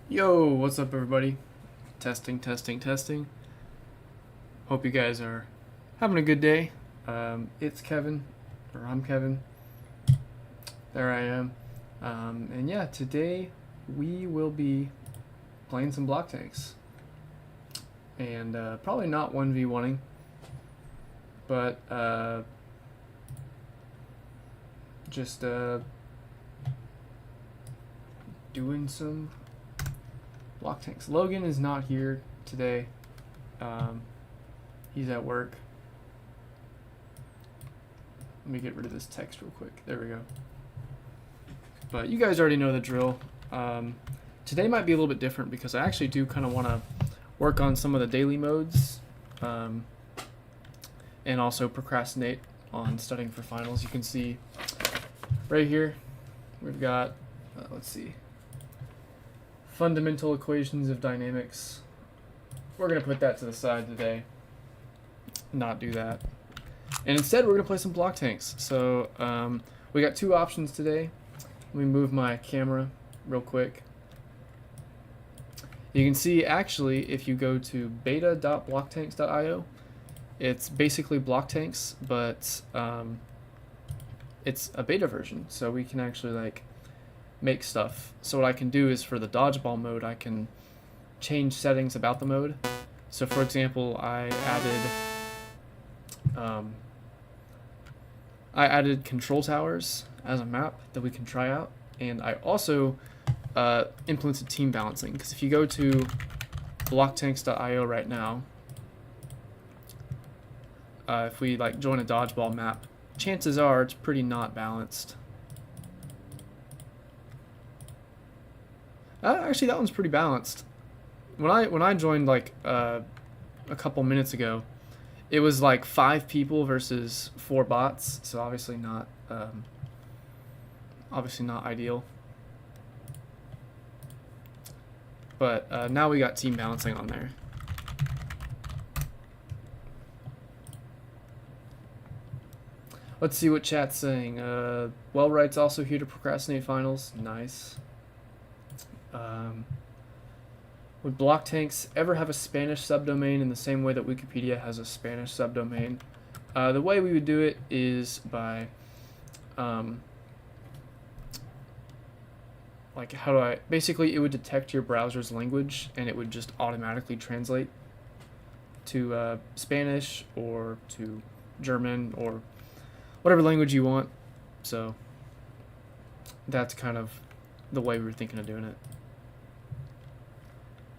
Yo, what's up everybody? Testing, testing, testing. Hope you guys are having a good day. It's Kevin, or I'm Kevin. There I am. And yeah, today we will be playing some BlockTanks. And probably not 1v1ing, but just doing some BlockTanks. Logan is not here today. He's at work. Let me get rid of this text real quick. There we go. But you guys already know the drill. Today might be a little bit different because I actually do kind of want to work on some of the daily modes, and also procrastinate on studying for finals. You can see right here we've got, let's see, fundamental equations of dynamics. We're going to put that to the side today, not do that. And instead we're going to play some BlockTanks. So we got two options today. Let me move my camera real quick. You can see actually if you go to beta.blocktanks.io, it's basically BlockTanks, but it's a beta version, so we can actually like make stuff. So what I can do is for the dodgeball mode, I can change settings about the mode. So for example, I added control towers as a map that we can try out, and I also implemented team balancing, because if you go to blocktanks.io right now, if we like join a dodgeball map, chances are it's pretty not balanced. Actually, that one's pretty balanced. When I joined like a couple minutes ago, it was like 5 people versus 4 bots, so obviously not ideal. But now we got team balancing on there. Let's see what chat's saying. Wellwright's also here to procrastinate finals. Nice. Would BlockTanks ever have a Spanish subdomain in the same way that Wikipedia has a Spanish subdomain? The way we would do it is by like, how do I, basically it would detect your browser's language and it would just automatically translate to Spanish or to German or whatever language you want. So that's kind of the way we were thinking of doing it.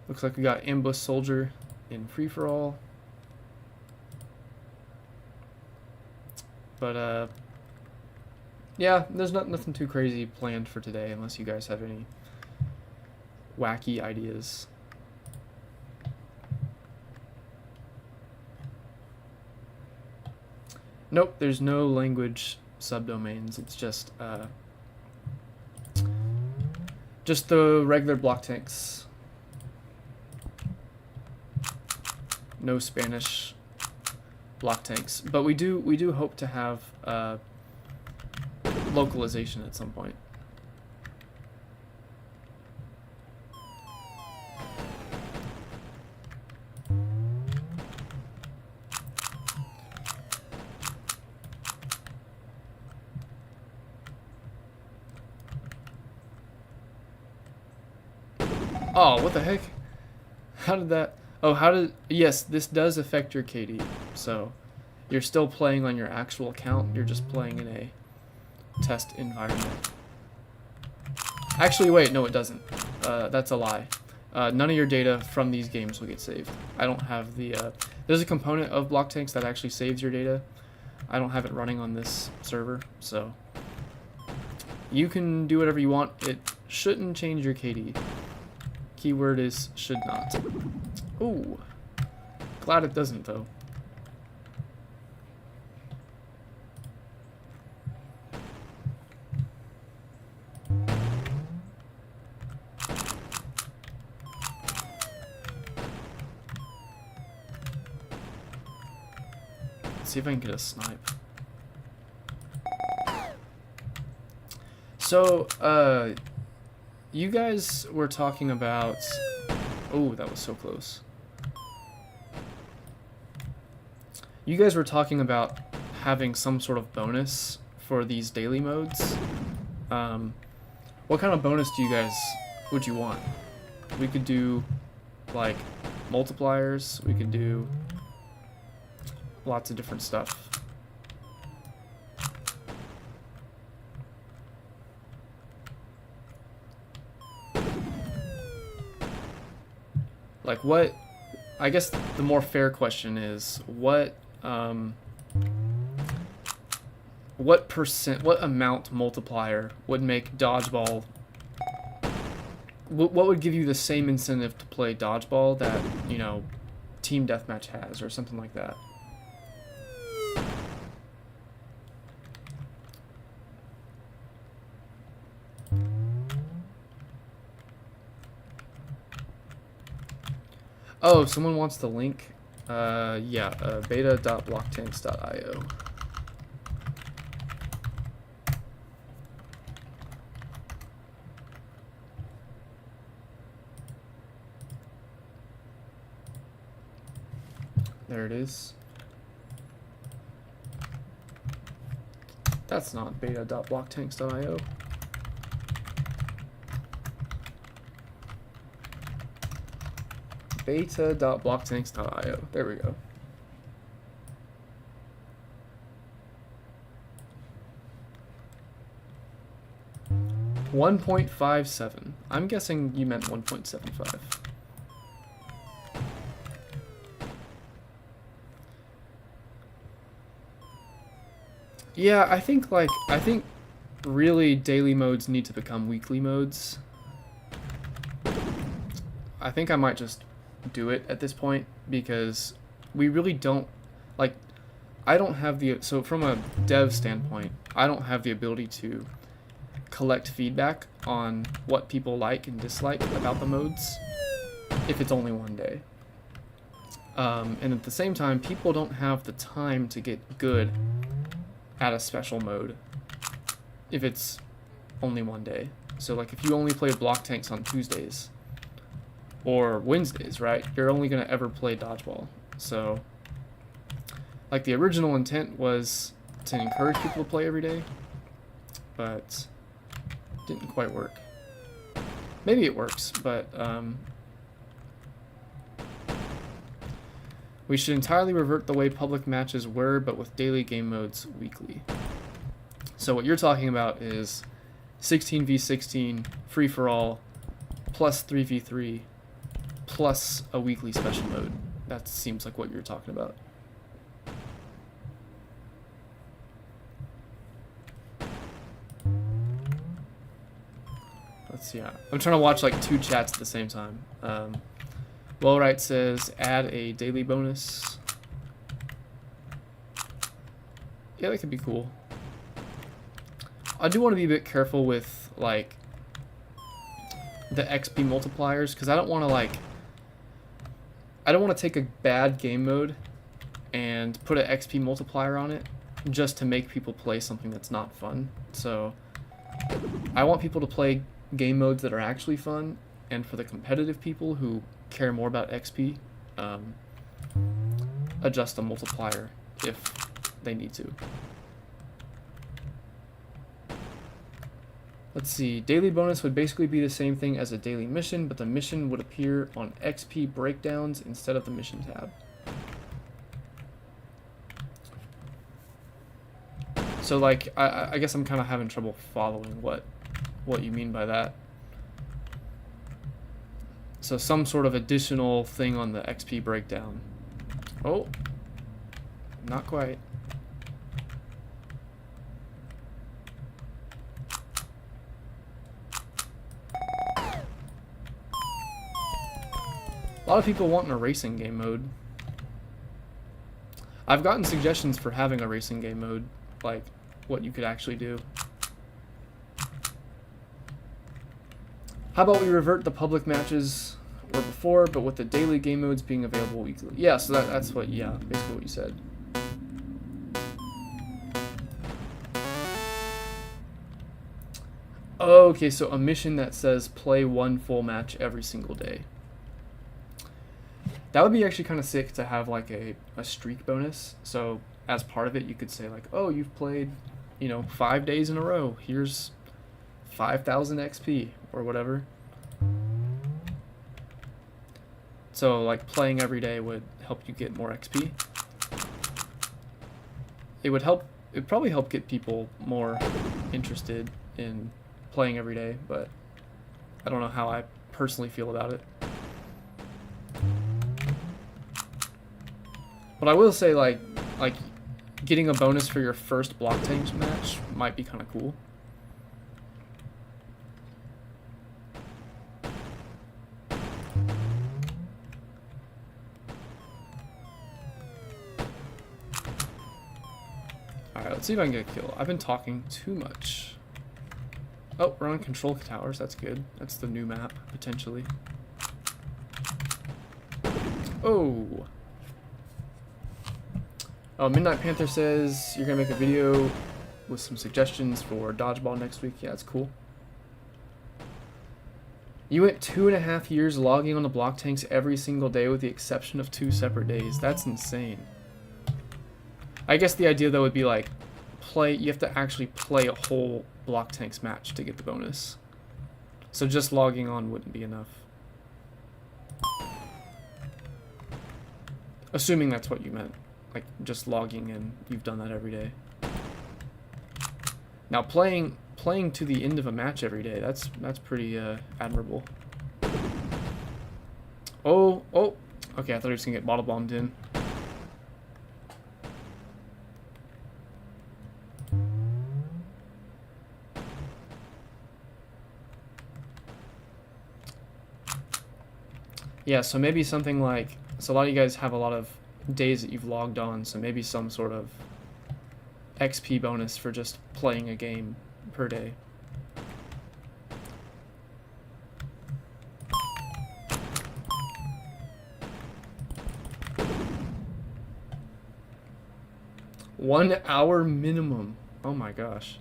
Looks like we got Ambush Soldier in free-for-all. But yeah, there's nothing too crazy planned for today unless you guys have any wacky ideas. Nope, there's no language subdomains. It's just the regular BlockTanks. No Spanish BlockTanks, but we do hope to have localization at some point. Oh, what the heck? How did that... Oh, yes, this does affect your KD. So you're still playing on your actual account. You're just playing in a test environment. Actually, wait, no, it doesn't. That's a lie. None of your data from these games will get saved. I don't have the... there's a component of BlockTanks that actually saves your data. I don't have it running on this server, so you can do whatever you want. It shouldn't change your KD. Keyword is should not. Ooh, glad it doesn't though. Let's see if I can get a snipe. So, you guys were talking about... Oh, that was so close. You guys were talking about having some sort of bonus for these daily modes. What kind of bonus would you want? We could do, like, multipliers. We could do lots of different stuff. Like what, I guess the more fair question is, what amount multiplier would make dodgeball, what would give you the same incentive to play dodgeball that, you know, Team Deathmatch has, or something like that? Oh, someone wants the link? Yeah, beta.blocktanks.io. There it is. That's not beta.blocktanks.io. Beta.blocktanks.io. There we go. $1.57. I'm guessing you meant 1.75. Yeah, I think really daily modes need to become weekly modes. I think I might just do it at this point, because we really don't, like, I don't have the, so from a dev standpoint, I don't have the ability to collect feedback on what people like and dislike about the modes if it's only one day. And at the same time, people don't have the time to get good at a special mode if it's only one day. So like if you only play BlockTanks on Tuesdays or Wednesdays, right, you're only going to ever play dodgeball. So like the original intent was to encourage people to play every day, but didn't quite work. Maybe it works, but we should entirely revert the way public matches were, but with daily game modes weekly. So what you're talking about is 16v16 free-for-all plus 3v3 plus a weekly special mode. That seems like what you're talking about. Let's see. I'm trying to watch like two chats at the same time. Wellwright says add a daily bonus. Yeah, that could be cool. I do want to be a bit careful with like the XP multipliers, because I don't want to take a bad game mode and put an XP multiplier on it just to make people play something that's not fun. So I want people to play game modes that are actually fun, and for the competitive people who care more about XP, adjust the multiplier if they need to. Let's see, daily bonus would basically be the same thing as a daily mission, but the mission would appear on XP breakdowns instead of the mission tab. So like, I guess I'm kind of having trouble following what you mean by that. So some sort of additional thing on the XP breakdown. Oh, not quite. A lot of people want a racing game mode. I've gotten suggestions for having a racing game mode, like what you could actually do. How about we revert the public matches were before, but with the daily game modes being available weekly? Yeah, so that's what, yeah, basically what you said. Oh, okay, so a mission that says play one full match every single day. That would be actually kind of sick to have like a streak bonus. So as part of it, you could say like, oh, you've played, 5 days in a row. Here's 5,000 XP or whatever. So like playing every day would help you get more XP. It'd probably help get people more interested in playing every day, but I don't know how I personally feel about it. But I will say like getting a bonus for your first BlockTanks match might be kind of cool. Alright, let's see if I can get a kill. I've been talking too much. Oh, we're on control towers. That's good. That's the new map, potentially. Oh. Oh, Midnight Panther says you're going to make a video with some suggestions for dodgeball next week. Yeah, that's cool. You went 2.5 years logging on the BlockTanks every single day with the exception of 2 separate days. That's insane. I guess the idea though would be like you have to actually play a whole BlockTanks match to get the bonus. So just logging on wouldn't be enough. Assuming that's what you meant. Like just logging in, you've done that every day. Now playing to the end of a match every day, that's pretty admirable. Oh, okay, I thought he was gonna get bottle bombed in. Yeah, so maybe something like, so a lot of you guys have a lot of days that you've logged on, so maybe some sort of XP bonus for just playing a game per day. One hour minimum. Oh my gosh.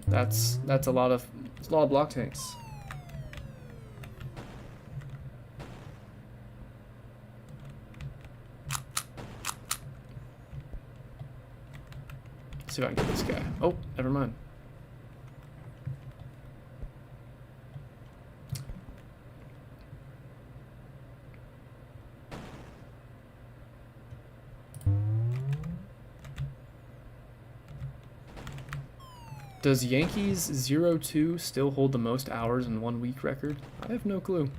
That's a lot of BlockTanks. Let's see if I can get this guy. Oh, never mind. Does Yankees 0-2 still hold the most hours in 1 week record? I have no clue.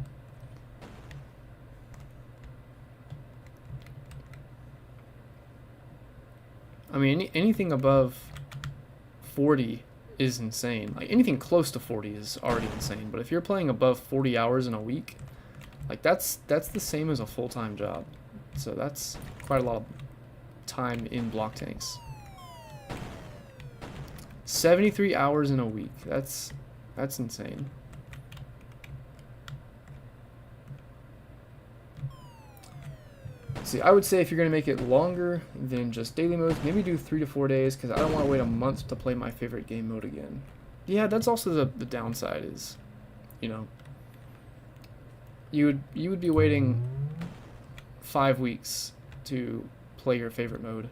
I mean, anything above 40 is insane. Like, anything close to 40 is already insane. But if you're playing above 40 hours in a week, like, that's the same as a full-time job. So that's quite a lot of time in BlockTanks. 73 hours in a week. That's insane. See, I would say if you're going to make it longer than just daily modes, maybe do 3 to 4 days, because I don't want to wait a month to play my favorite game mode again. Yeah, that's also the downside is, you would be waiting 5 weeks to play your favorite mode.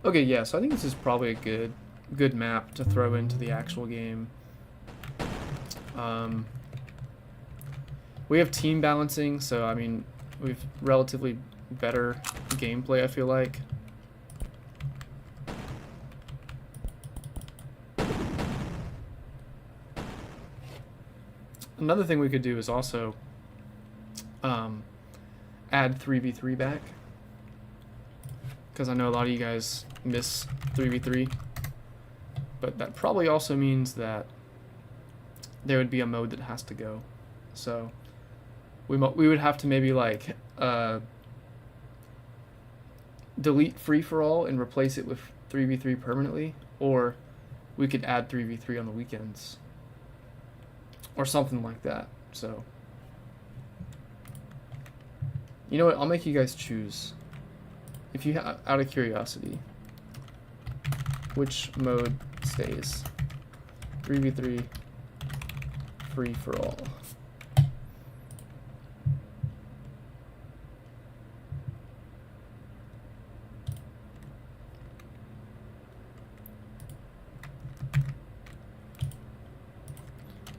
Okay, yeah, so I think this is probably a good map to throw into the actual game. We have team balancing, so I mean, we've relatively better gameplay, I feel like. Another thing we could do is also add 3v3 back, because I know a lot of you guys miss 3v3, but that probably also means that there would be a mode that has to go. So we would have to maybe like delete free for all and replace it with 3v3 permanently, or we could add 3v3 on the weekends or something like that. So you know what, I'll make you guys choose. If you out of curiosity, which mode stays? 3v3 free for all.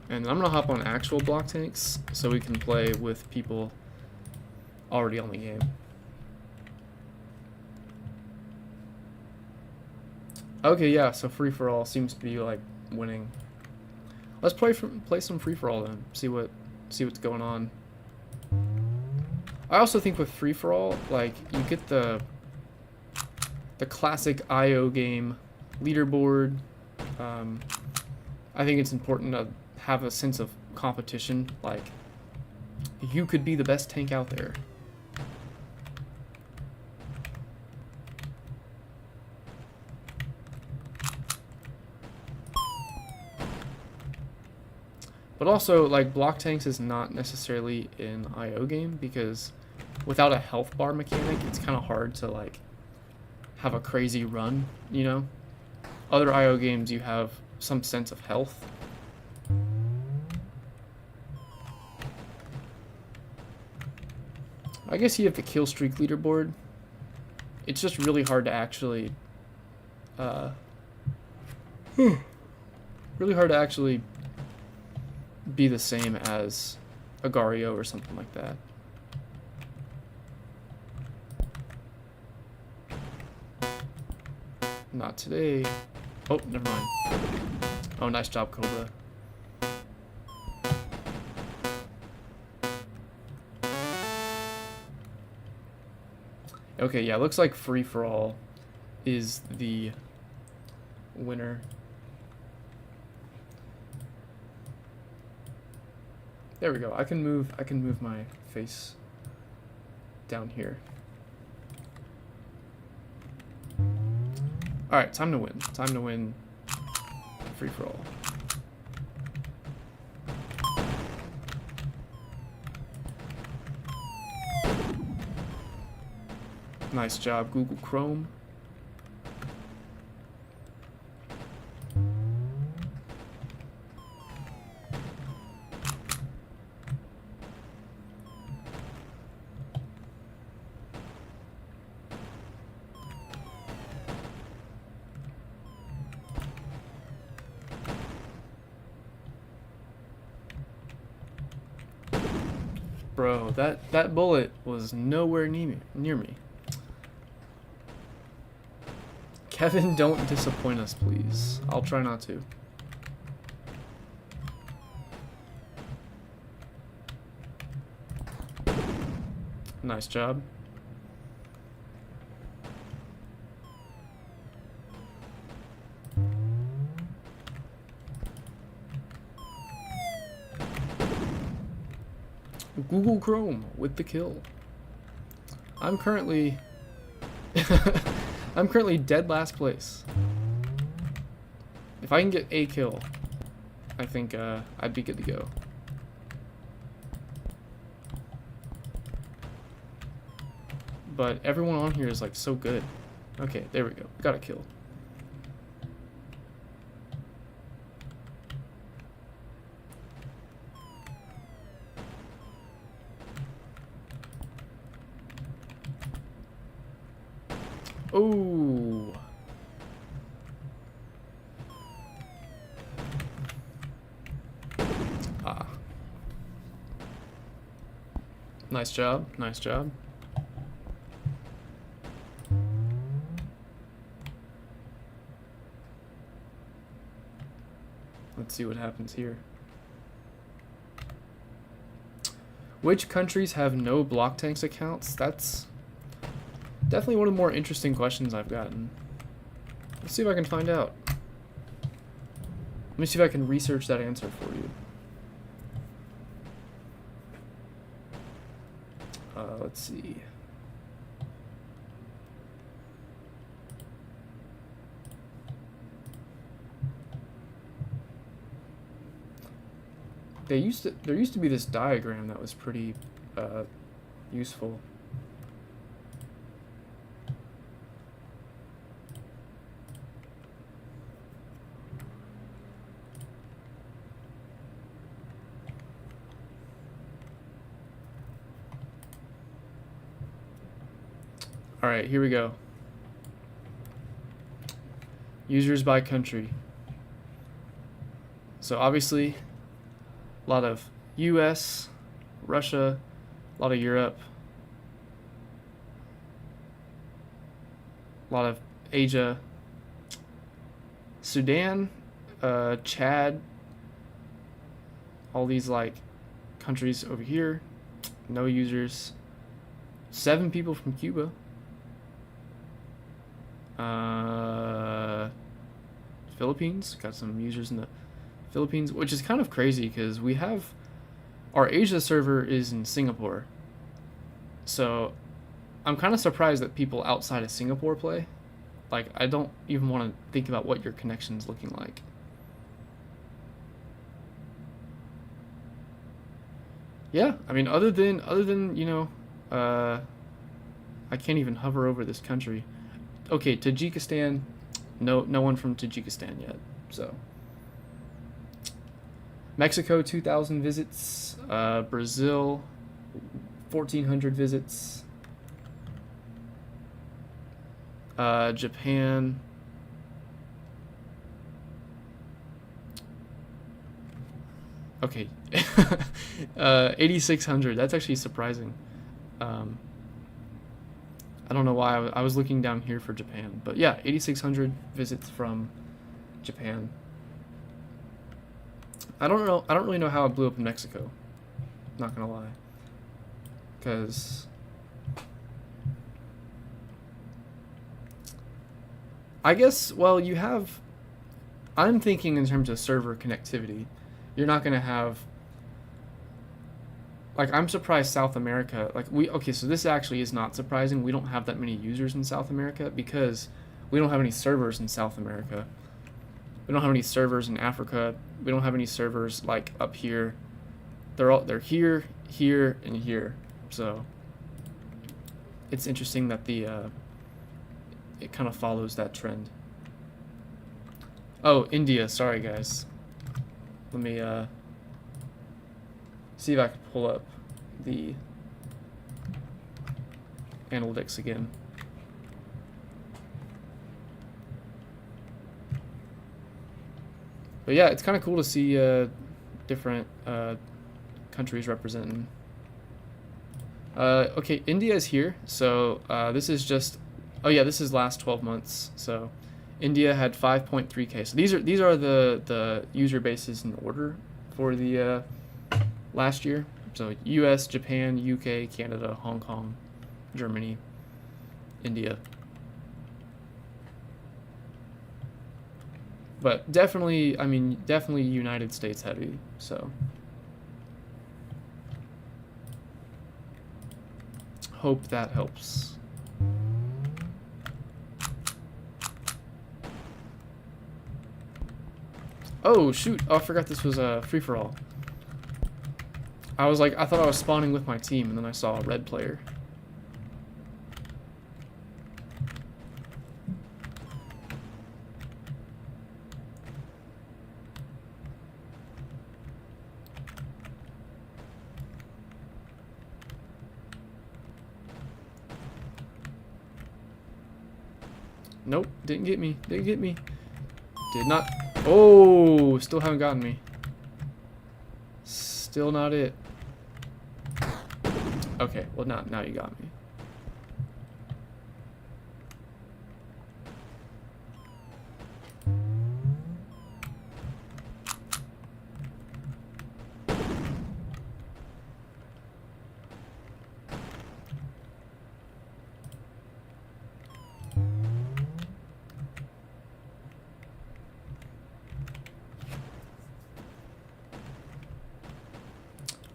And I'm gonna hop on actual BlockTanks so we can play with people already on the game. Okay, yeah, so free for all seems to be like winning. Let's play some free for all then. See what's going on. I also think with free for all, like you get the classic IO game leaderboard. I think it's important to have a sense of competition. Like you could be the best tank out there. But also, like, BlockTanks is not necessarily an IO game because without a health bar mechanic, it's kind of hard to, like, have a crazy run, you know? Other IO games, you have some sense of health. I guess you have the kill streak leaderboard. It's just really hard to actually, be the same as Agario or something like that. Not today. Oh, never mind. Oh, nice job, Cobra. Okay, yeah, looks like free for all is the winner. There we go. I can move my face down here. All right, time to win. Time to win free for all. Nice job, Google Chrome. Bro, that bullet was nowhere near me. Kevin, don't disappoint us, please. I'll try not to. Nice job. Google Chrome with the kill. I'm currently I'm currently dead last place. If I can get a kill, I think I'd be good to go. But everyone on here is like so good. Okay, there we go. Got a kill. Oh. Ah. Nice job. Nice job. Let's see what happens here. Which countries have no BlockTanks accounts? That's definitely one of the more interesting questions I've gotten. Let's see if I can find out. Let me see if I can research that answer for you. Let's see. There used to be this diagram that was pretty useful. All right, here we go. Users by country. So obviously, a lot of US, Russia, a lot of Europe, a lot of Asia, Sudan, Chad, all these like countries over here, no users. 7 people from Cuba. Philippines, got some users in the Philippines, which is kind of crazy because we have our Asia server is in Singapore. So I'm kind of surprised that people outside of Singapore play. Like, I don't even want to think about what your connection's looking like. Yeah, I mean, other than you know, I can't even hover over this country. Okay, Tajikistan, no one from Tajikistan yet. So Mexico, 2,000 visits. Brazil, 1,400 visits. Japan. Okay, 8,600. That's actually surprising. I don't know why I was looking down here for Japan, but yeah, 8,600 visits from Japan. I don't really know how it blew up in Mexico. Not gonna lie, because I guess, well, you have. I'm thinking in terms of server connectivity. You're not gonna have. Like, I'm surprised South America, like, okay, so this actually is not surprising. We don't have that many users in South America because we don't have any servers in South America. We don't have any servers in Africa. We don't have any servers, like, up here. They're here, here, and here. So it's interesting that it kind of follows that trend. Oh, India, sorry guys. Let me see if I can pull up the analytics again. But yeah, it's kind of cool to see different countries representing. Okay, India is here. So this is just, oh yeah, this is last 12 months. So India had 5.3K. So these are the user bases in order for the last year. So US, Japan, UK, Canada, Hong Kong, Germany, India. But definitely, I mean, definitely United States heavy, so. Hope that helps. Oh, shoot. Oh, I forgot this was a free-for-all. I was like, I thought I was spawning with my team, and then I saw a red player. Nope, didn't get me. Didn't get me. Did not. Oh, still haven't gotten me. Still not it. Okay, well now you got me.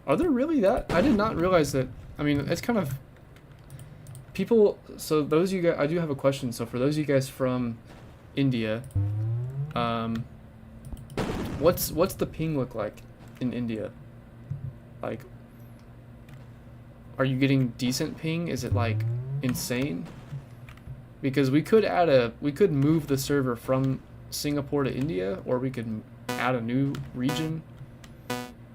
Are there really that? I did not realize that. I mean, it's kind of people. So those you guys, I do have a question. So for those of you guys from India, what's the ping look like in India? Like, are you getting decent ping? Is it like insane? Because we could move the server from Singapore to India, or we could add a new region.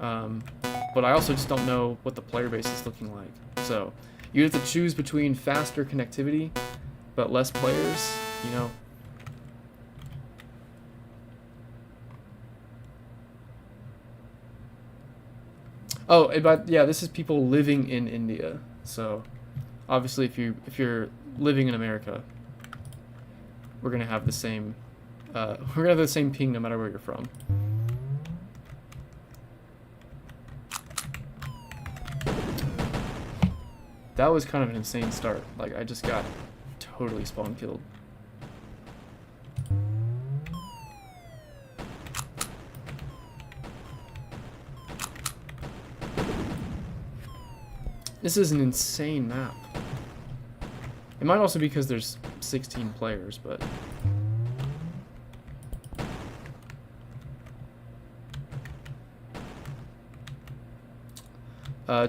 But I also just don't know what the player base is looking like. So you have to choose between faster connectivity, but less players, you know. Oh, but yeah, this is people living in India. So obviously if you're living in America, we're gonna have the same ping no matter where you're from. That was kind of an insane start. Like, I just got totally spawn killed. This is an insane map. It might also be because there's 16 players, but...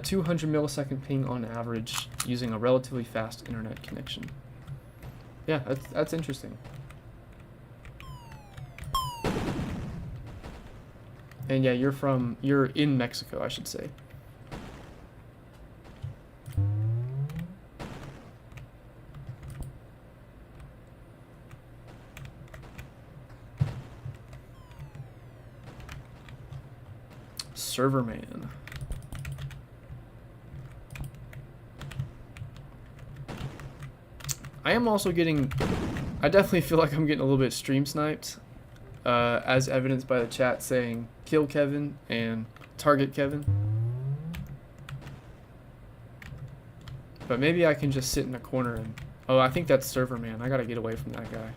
200 millisecond ping on average using a relatively fast internet connection. Yeah, that's interesting. And yeah, you're in Mexico, I should say. Serverman. I am also getting, I definitely feel like I'm getting a little bit stream sniped, as evidenced by the chat saying kill Kevin and target Kevin. But maybe I can just sit in a corner and, oh, I think that's Serverman. I gotta get away from that guy.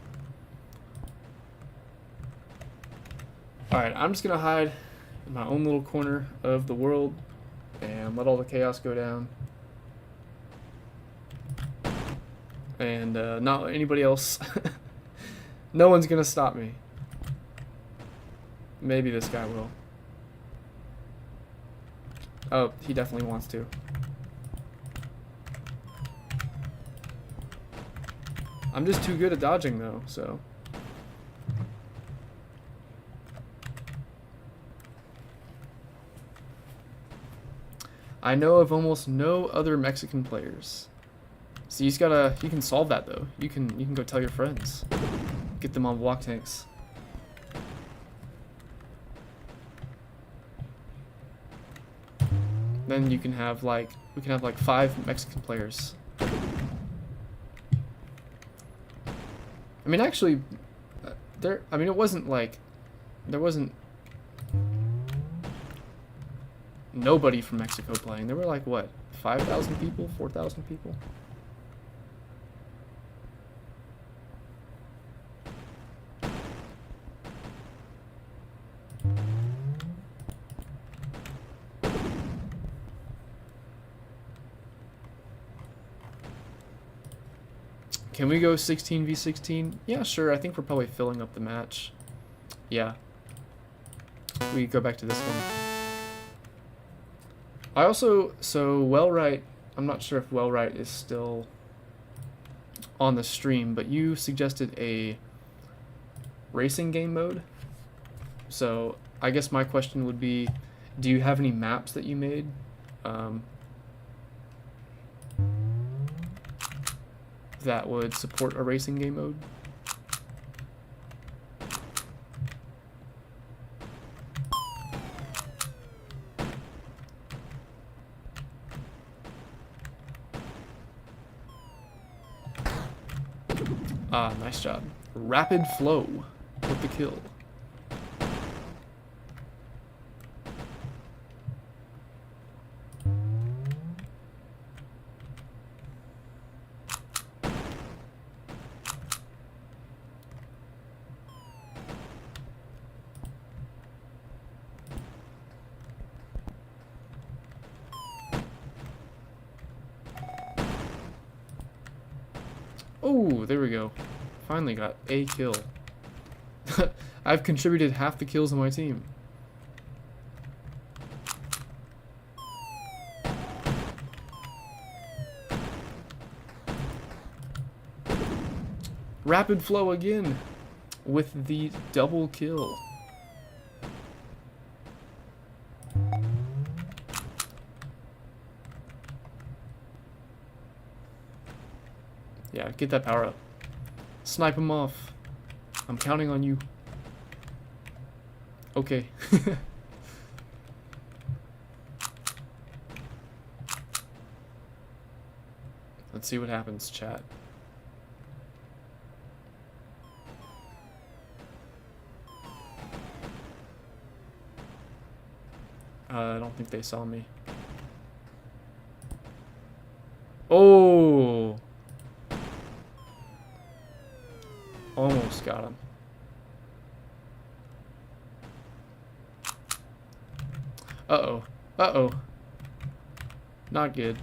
Alright, I'm just gonna hide in my own little corner of the world and let all the chaos go down. And not let anybody else. No one's gonna stop me. Maybe this guy will. Oh, he definitely wants to. I'm just too good at dodging though, so. I know of almost no other Mexican players. So you can solve that though. You can go tell your friends. Get them on BlockTanks. Then you can have we can have like 5 Mexican players. I mean, actually, there wasn't nobody from Mexico playing. There were like what, 5,000 people, 4,000 people. Can we go 16v16? Yeah, sure. I think we're probably filling up the match. Yeah. We go back to this one. I also, so Wellright, I'm not sure if Wellright is still on the stream, but you suggested a racing game mode. So I guess my question would be, do you have any maps that you made? That would support a racing game mode? Ah, nice job. Rapid Flow with the kill. Oh, there we go. Finally got a kill. I've contributed half the kills on my team. Rapid flow again with the double kill. Yeah, get that power up. Snipe him off. I'm counting on you. Okay. Let's see what happens, chat. I don't think they saw me. Oh! Almost got him. Uh-oh. Uh-oh. Not good.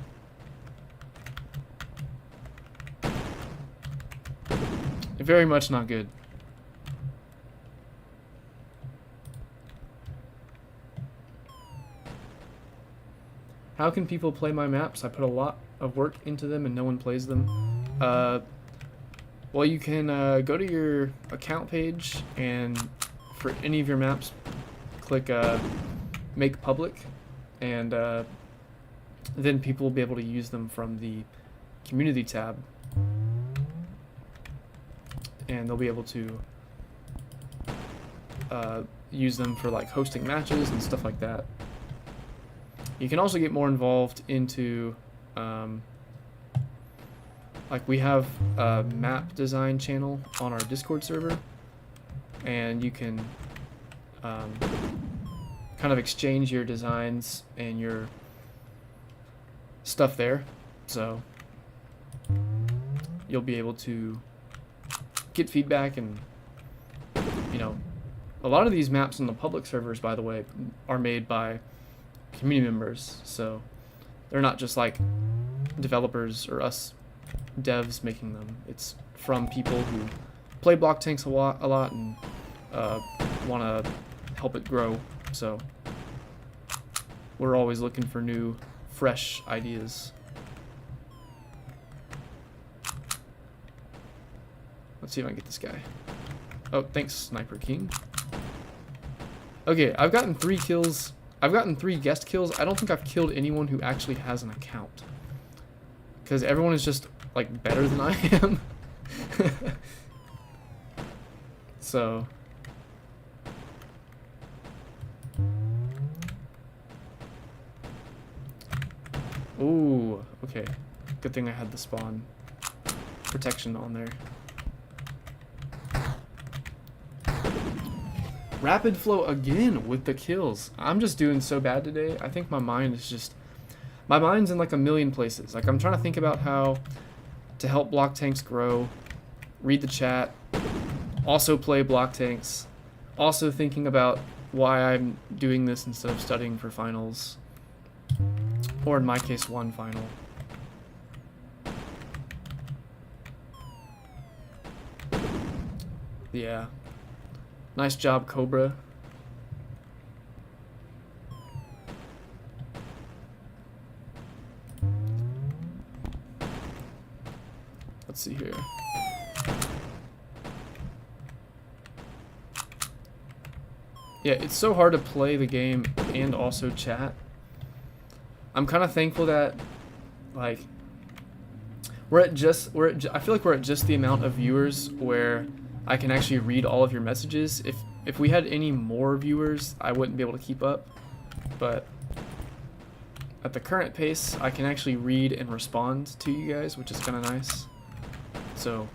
Very much not good. How can people play my maps? I put a lot of work into them and no one plays them. Well, you can go to your account page and for any of your maps, click make public, and then people will be able to use them from the community tab, and they'll be able to use them for like hosting matches and stuff like that. You can also get more involved into like we have a map design channel on our Discord server, and you can kind of exchange your designs and your stuff there. So you'll be able to get feedback, and you know, a lot of these maps on the public servers, by the way, are made by community members, so they're not just like developers or us devs making them. It's from people who play BlockTanks a lot and want to help it grow. So we're always looking for new, fresh ideas. Let's see if I can get this guy. Oh, thanks, Sniper King. Okay, I've gotten 3 kills. I've gotten 3 guest kills. I don't think I've killed anyone who actually has an account, because everyone is just like better than I am. So ooh, okay. Good thing I had the spawn protection on there. Rapid flow again with the kills. I'm just doing so bad today. I think my mind is just... my mind's in like a million places. Like I'm trying to think about how to help BlockTanks grow, read the chat, also play BlockTanks, also thinking about why I'm doing this instead of studying for finals, or in my case, one final. Yeah. Nice job, Cobra. Let's see here. Yeah, it's so hard to play the game and also chat. I'm kind of thankful that, like, I feel like we're at just the amount of viewers where I can actually read all of your messages. If we had any more viewers, I wouldn't be able to keep up. But at the current pace, I can actually read and respond to you guys, which is kind of nice. So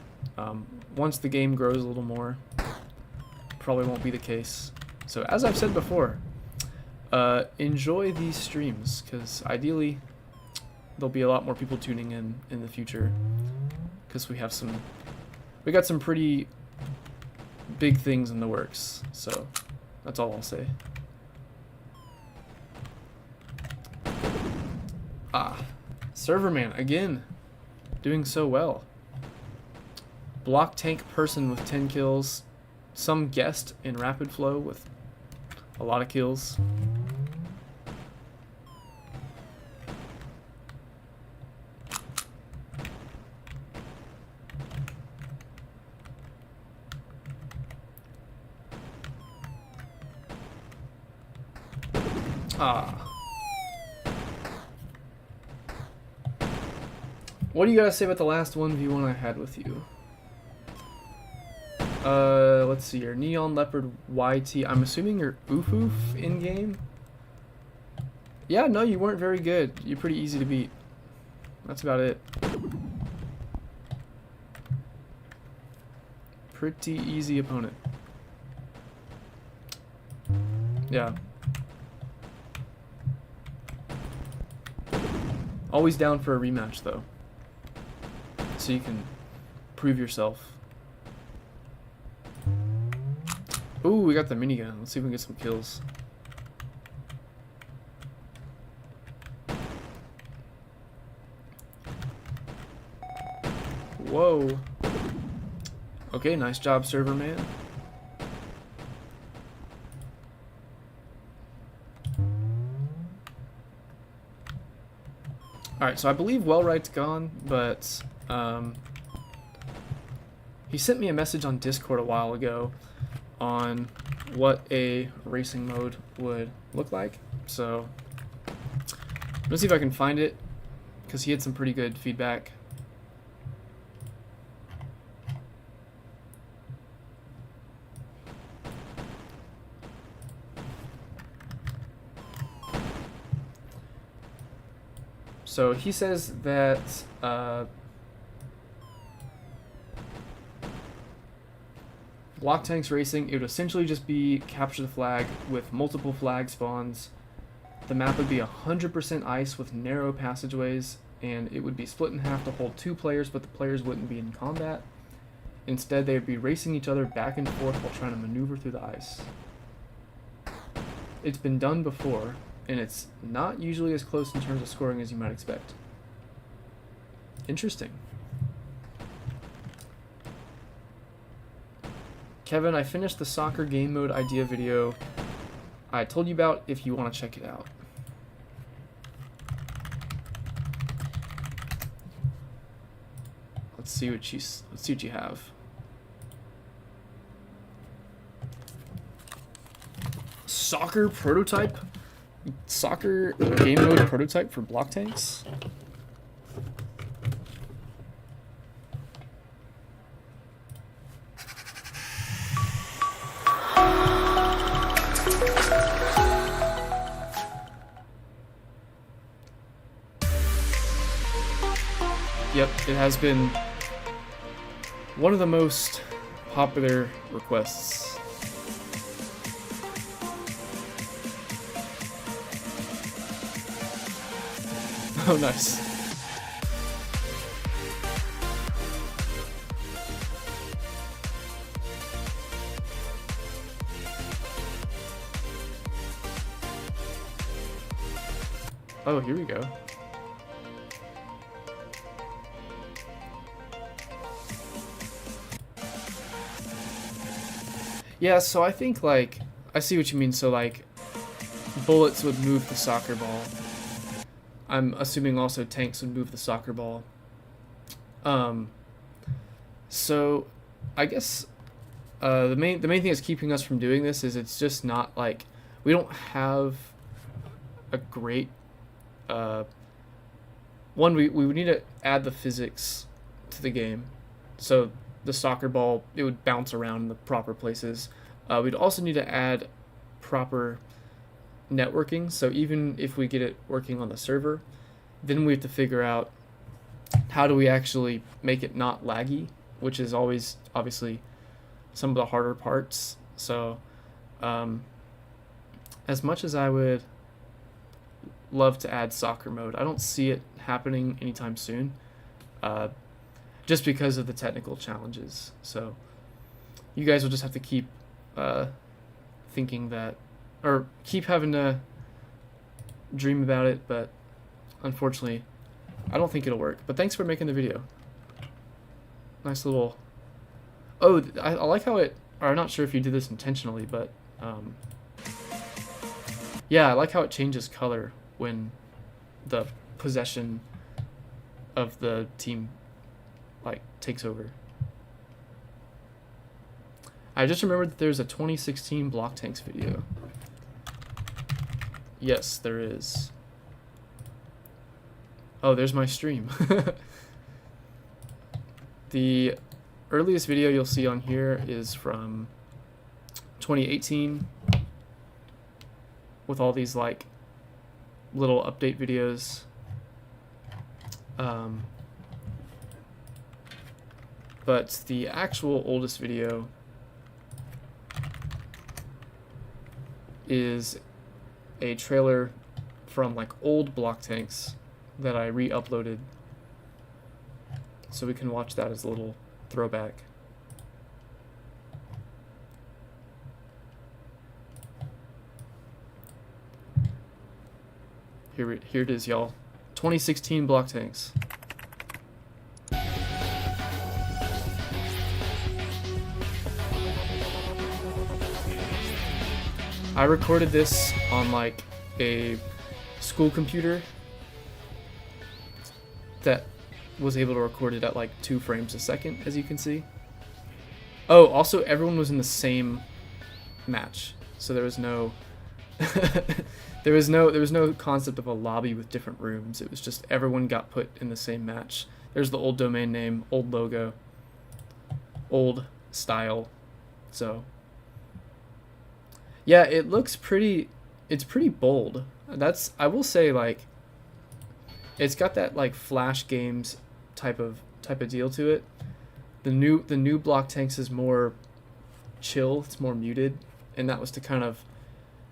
once the game grows a little more, probably won't be the case. So as I've said before, enjoy these streams, because ideally there'll be a lot more people tuning in the future, because we got some pretty big things in the works. So that's all I'll say. Serverman again, doing so well. block tank person with 10 kills, some guest in rapid flow with a lot of kills. Ah. What do you gotta say about the last 1v1 I had with you? Let's see here. Neon Leopard YT. I'm assuming you're Oof Oof in game? Yeah, no, you weren't very good. You're pretty easy to beat. That's about it. Pretty easy opponent. Yeah. Always down for a rematch, though. So you can prove yourself. Ooh, we got the minigun. Let's see if we can get some kills. Whoa. Okay, nice job, server man. Alright, so I believe Wellright's gone, but he sent me a message on Discord a while ago on what a racing mode would look like. So let's see if I can find it, because he had some pretty good feedback. So he says that BlockTanks racing, it would essentially just be capture the flag with multiple flag spawns. The map would be 100% ice with narrow passageways, and it would be split in half to hold 2 players, but the players wouldn't be in combat. Instead, they would be racing each other back and forth while trying to maneuver through the ice. It's been done before, and it's not usually as close in terms of scoring as you might expect. Interesting. Kevin, I finished the soccer game mode idea video I told you about if you want to check it out. Let's see what you have. Soccer prototype? Soccer game mode prototype for BlockTanks? Yep, it has been one of the most popular requests. Oh, nice. Oh, here we go. Yeah, so I think, like, I see what you mean. So, like, bullets would move the soccer ball. I'm assuming also tanks would move the soccer ball. So I guess the main thing that's keeping us from doing this is it's just not like we don't have a great one. We would need to add the physics to the game, so the soccer ball, it would bounce around in the proper places. We'd also need to add proper networking, so even if we get it working on the server, then we have to figure out how do we actually make it not laggy, which is always obviously some of the harder parts. So as much as I would love to add soccer mode, I don't see it happening anytime soon, just because of the technical challenges. So you guys will just have to keep thinking that, or keep having to dream about it, but unfortunately I don't think it'll work. But thanks for making the video. Nice little Oh, I like how it, or I'm not sure if you did this intentionally, but yeah, I like how it changes color when the possession of the team like takes over. I just remembered that there's a 2016 BlockTanks video. Yes, there is. Oh, there's my stream. The earliest video you'll see on here is from 2018 with all these like little update videos. But the actual oldest video is a trailer from like old BlockTanks that I re-uploaded, so we can watch that as a little throwback. Here it is, y'all. 2016 BlockTanks. I recorded this on like a school computer that was able to record it at like 2 frames a second, as you can see. Oh, also everyone was in the same match, so there was no there was no concept of a lobby with different rooms. It was just everyone got put in the same match. There's the old domain name, old logo, old style. So yeah, it looks pretty, it's pretty bold. That's, I will say, like, it's got that like Flash games type of deal to it. The new BlockTanks is more chill, it's more muted, and that was to kind of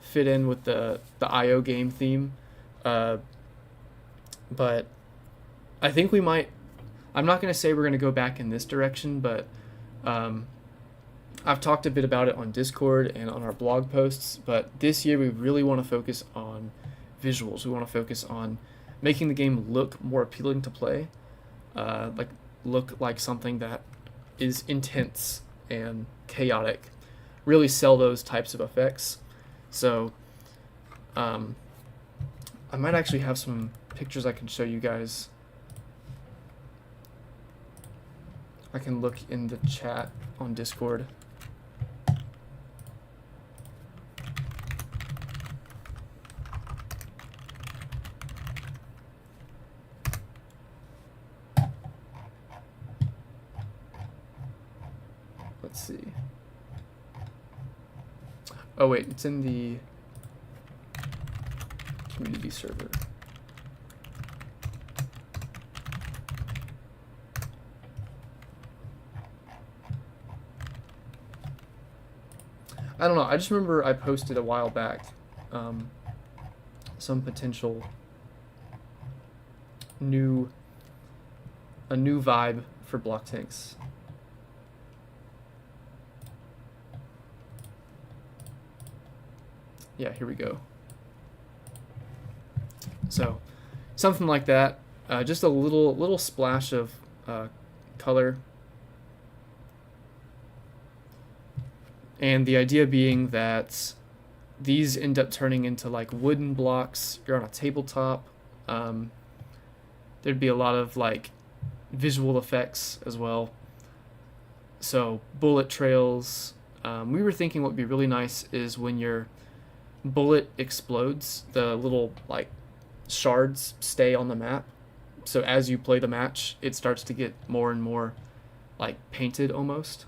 fit in with the IO game theme. But I think we might, I'm not going to say we're going to go back in this direction, but I've talked a bit about it on Discord and on our blog posts, but this year we really want to focus on visuals. We want to focus on making the game look more appealing to play, like look like something that is intense and chaotic, really sell those types of effects. So I might actually have some pictures I can show you guys. I can look in the chat on Discord. Let's see. Oh wait, it's in the community server. I don't know, I just remember I posted a while back some potential a new vibe for BlockTanks. Yeah, here we go. So something like that, just a little splash of color. And the idea being that these end up turning into like wooden blocks. You're on a tabletop. There'd be a lot of like visual effects as well. So bullet trails. We were thinking what would be really nice is when your bullet explodes, the little like shards stay on the map. So as you play the match, it starts to get more and more like painted almost.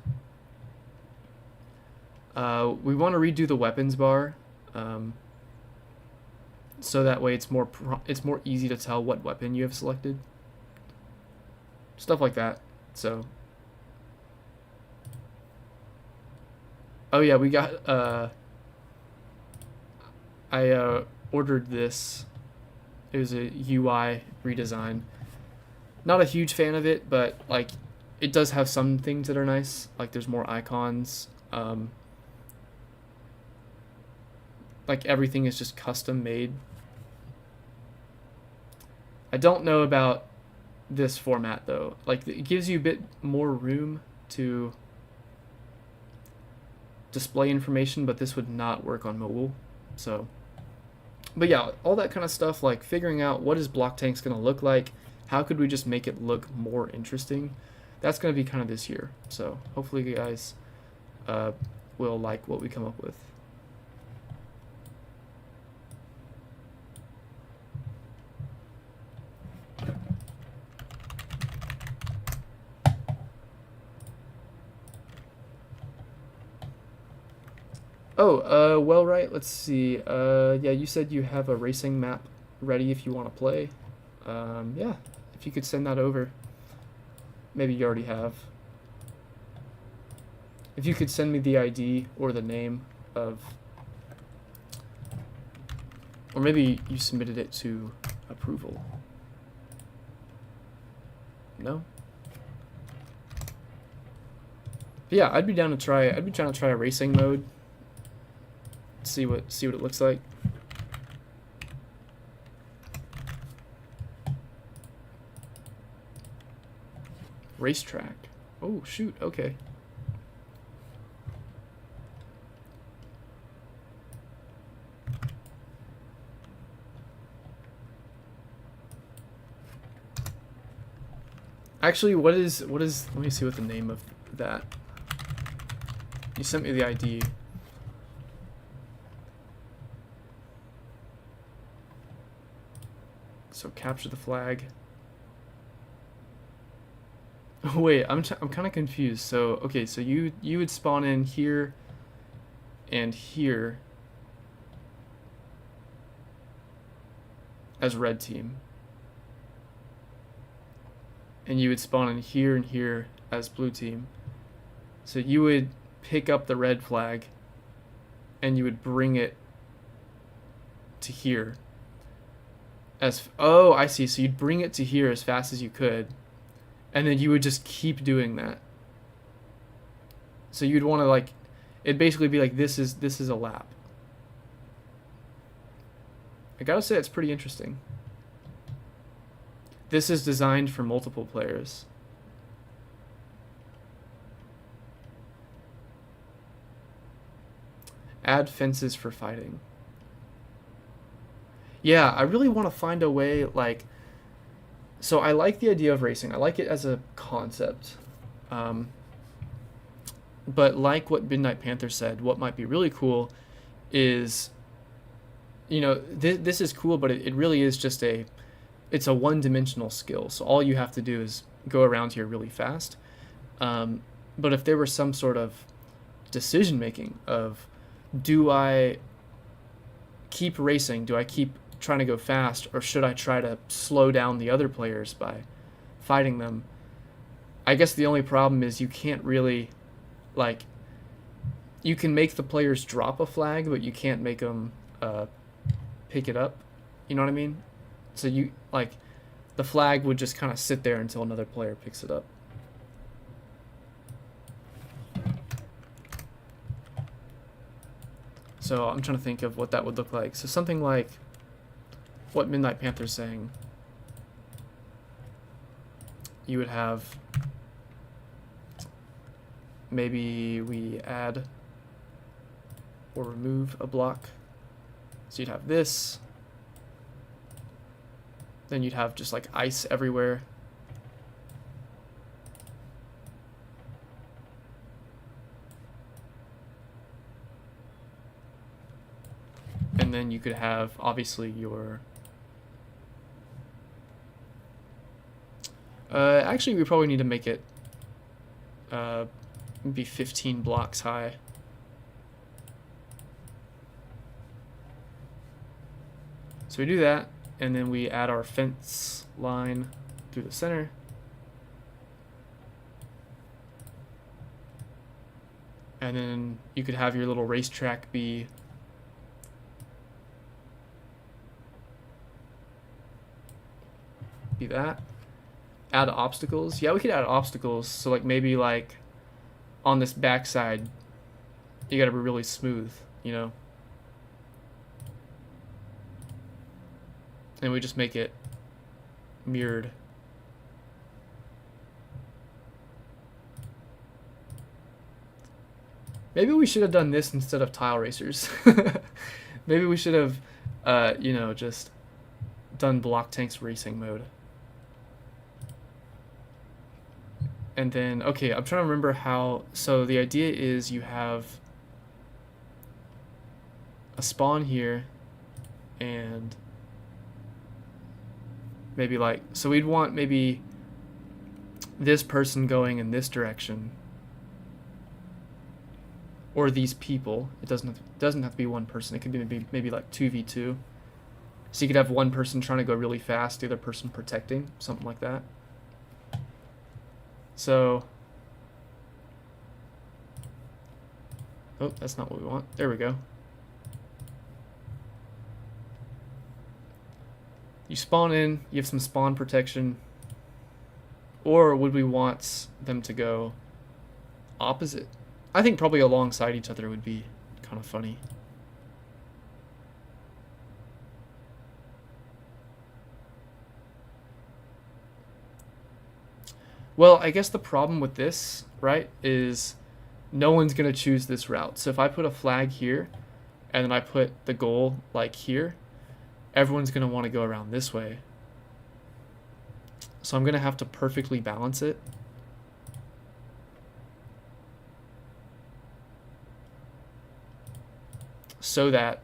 We want to redo the weapons bar, so that way it's more easy to tell what weapon you have selected. Stuff like that. So, oh yeah, we got. I ordered this. It was a UI redesign. Not a huge fan of it, but like it does have some things that are nice. Like there's more icons. Like everything is just custom made. I don't know about this format though. Like it gives you a bit more room to display information, but this would not work on mobile. So, but yeah, all that kind of stuff, like figuring out what is BlockTanks going to look like, how could we just make it look more interesting, that's going to be kind of this year. So hopefully you guys will like what we come up with. Oh, well, right, let's see. Yeah, you said you have a racing map ready if you want to play. Yeah, if you could send that over. Maybe you already have. If you could send me the ID or the name of... Or maybe you submitted it to approval. No? But yeah, I'd be down to try a racing mode. See what it looks like. Racetrack. Oh shoot, okay. Actually, what is let me see what the name of that. You sent me the ID. So capture the flag. Oh, wait, I'm kind of confused. So okay, so you would spawn in here and here as red team, and you would spawn in here and here as blue team. So you would pick up the red flag and you would bring it to here. Oh, I see. So you'd bring it to here as fast as you could, and then you would just keep doing that. So you'd want to, like, it'd basically be like this is a lap. I gotta say, it's pretty interesting. This is designed for multiple players. Add fences for fighting. Yeah, I really want to find a way, like, so I like the idea of racing. I like it as a concept. But like what Midnight Panther said, what might be really cool is, you know, this is cool, but it really is just it's a one-dimensional skill. So all you have to do is go around here really fast. But if there were some sort of decision-making of, do I keep racing? Do I keep trying to go fast, or should I try to slow down the other players by fighting them? I guess the only problem is you can't really, like, you can make the players drop a flag, but you can't make them pick it up. You know what I mean? So you, like, the flag would just kind of sit there until another player picks it up. So I'm trying to think of what that would look like. So something like what Midnight Panther's saying. You would have, maybe we add or remove a block. So you'd have this. Then you'd have just like ice everywhere. And then you could have, obviously, your... actually, we probably need to make it be 15 blocks high. So we do that, and then we add our fence line through the center. And then you could have your little racetrack be that. Add obstacles. Yeah, we could add obstacles. So like maybe like on this backside, you gotta be really smooth, you know. And we just make it mirrored. Maybe we should have done this instead of tile racers. Maybe we should have, you know, just done BlockTanks racing mode. And then, okay, I'm trying to remember how, so the idea is you have a spawn here and maybe like, so we'd want maybe this person going in this direction or these people. It doesn't have to be one person. It could be maybe like 2v2. So you could have one person trying to go really fast, the other person protecting, something like that. So, oh, that's not what we want. There we go. You spawn in, you have some spawn protection. Or would we want them to go opposite? I think probably alongside each other would be kind of funny. Well, I guess the problem with this, right, is no one's going to choose this route. So if I put a flag here and then I put the goal like here, everyone's going to want to go around this way. So I'm going to have to perfectly balance it. So that,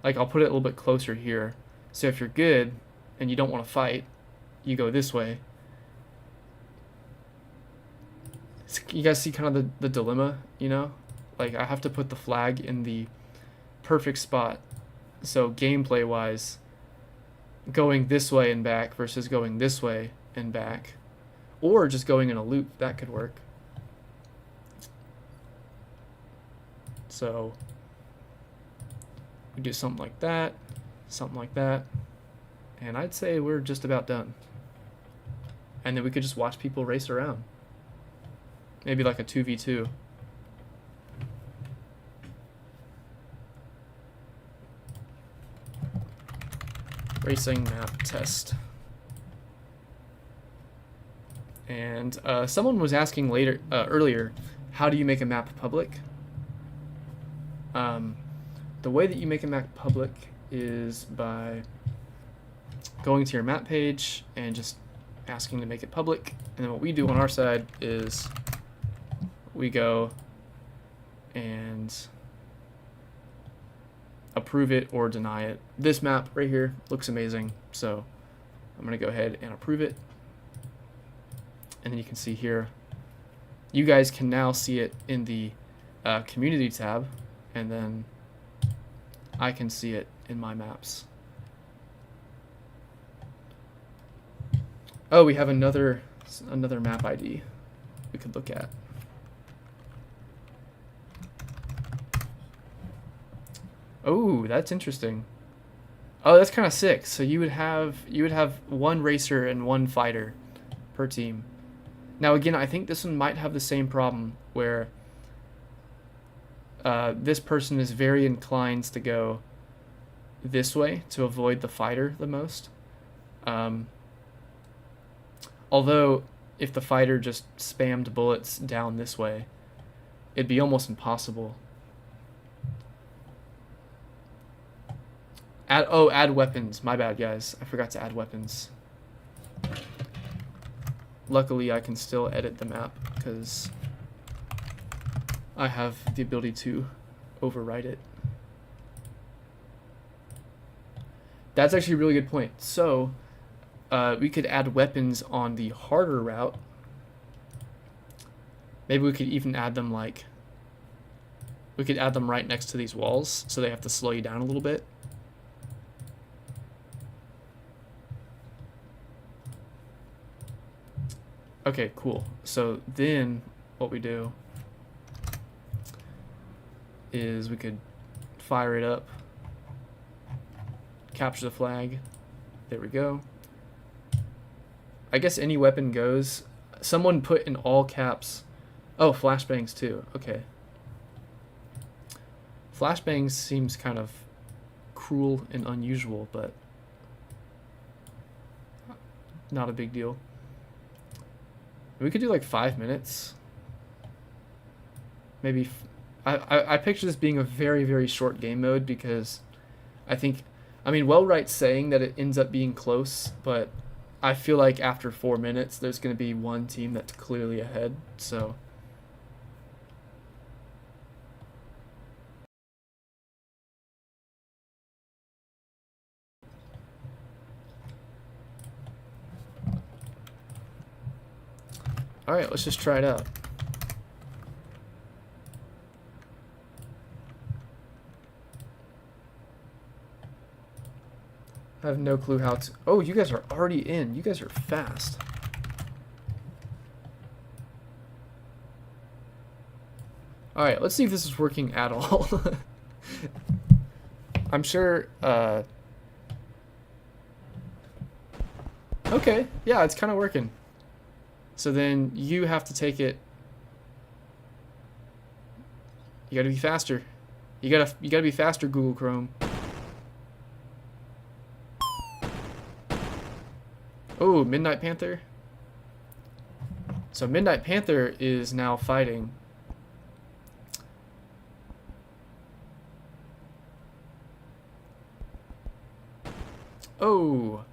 like, I'll put it a little bit closer here. So if you're good and you don't want to fight, you go this way. You guys see kind of the dilemma, you know? Like, I have to put the flag in the perfect spot. So gameplay wise, going this way and back versus going this way and back, or just going in a loop, that could work. So we do something like that, and I'd say we're just about done. And then we could just watch people race around. Maybe like a 2v2. Racing map test. And someone was asking earlier, how do you make a map public? The way that you make a map public is by going to your map page and just asking to make it public. And then what we do on our side is we go and approve it or deny it. This map right here looks amazing, so I'm gonna go ahead and approve it. And then you can see here, you guys can now see it in the community tab, and then I can see it in my maps. Oh, we have another map ID we could look at. Oh, that's interesting. Oh, that's kind of sick. So you would have one racer and one fighter per team. Now again, I think this one might have the same problem where this person is very inclined to go this way to avoid the fighter the most. Although if the fighter just spammed bullets down this way, it'd be almost impossible. Add weapons. My bad, guys. I forgot to add weapons. Luckily, I can still edit the map because I have the ability to overwrite it. That's actually a really good point. So we could add weapons on the harder route. Maybe we could even add them like, we could add them right next to these walls so they have to slow you down a little bit. Okay, cool. So then what we do is we could fire it up, capture the flag. There we go. I guess any weapon goes. Someone put in all caps. Oh, flashbangs too. Okay. Flashbangs seems kind of cruel and unusual, but not a big deal. We could do like 5 minutes. Maybe I picture this being a very, very short game mode because I think, I mean, Wellwright's saying that it ends up being close, but I feel like after 4 minutes, there's going to be one team that's clearly ahead. So, all right, let's just try it out. I have no clue how to. Oh, you guys are already in. You guys are fast. All right, let's see if this is working at all. I'm sure. Okay, yeah, it's kind of working. So then you have to take it. You gotta be faster. You gotta be faster, Google Chrome. Oh, Midnight Panther. So Midnight Panther is now fighting. Oh.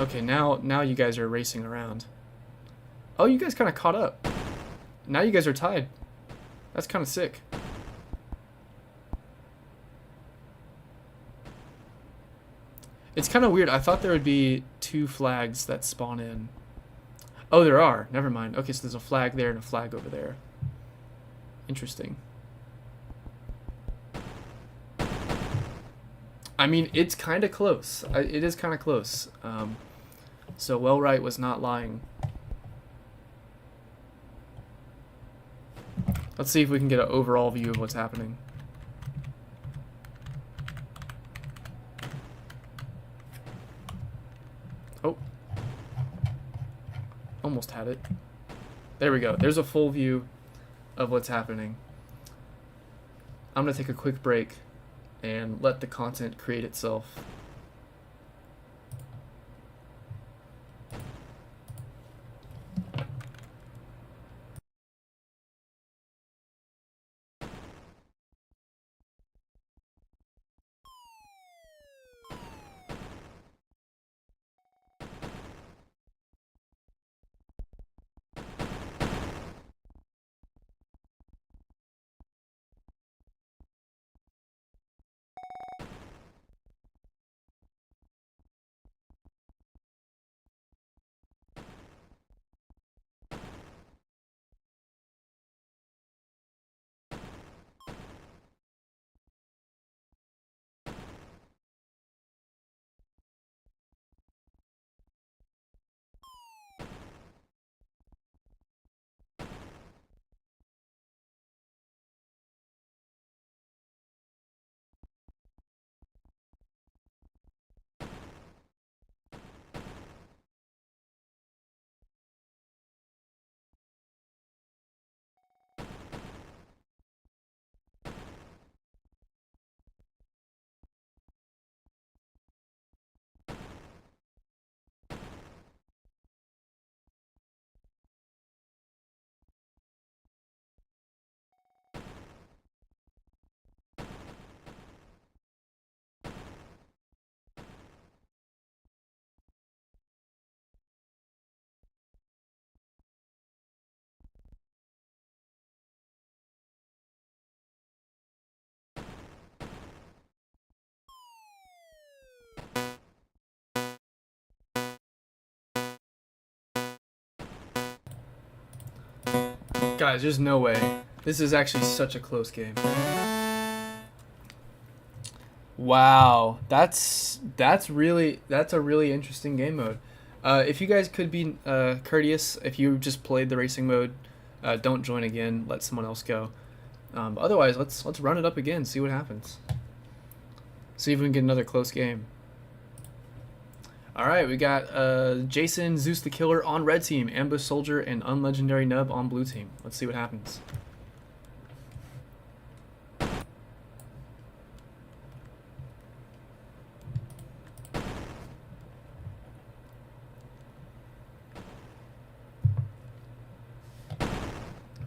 Okay, now you guys are racing around. Oh, you guys kind of caught up. Now you guys are tied. That's kind of sick. It's kind of weird. I thought there would be 2 flags that spawn in. Oh, there are. Never mind. Okay, so there's a flag there and a flag over there. Interesting. I mean, it's kind of close. It is kind of close. So Wellwright was not lying. Let's see if we can get an overall view of what's happening. Oh. Almost had it. There we go. There's a full view of what's happening. I'm going to take a quick break and let the content create itself. Guys, there's no way. This is actually such a close game. Wow, that's a really interesting game mode. If you guys could be courteous, if you just played the racing mode, don't join again. Let someone else go. Otherwise, let's run it up again. See what happens. See if we can get another close game. All right, we got Jason, Zeus the Killer on red team, Ambush Soldier, and Unlegendary Nub on blue team. Let's see what happens.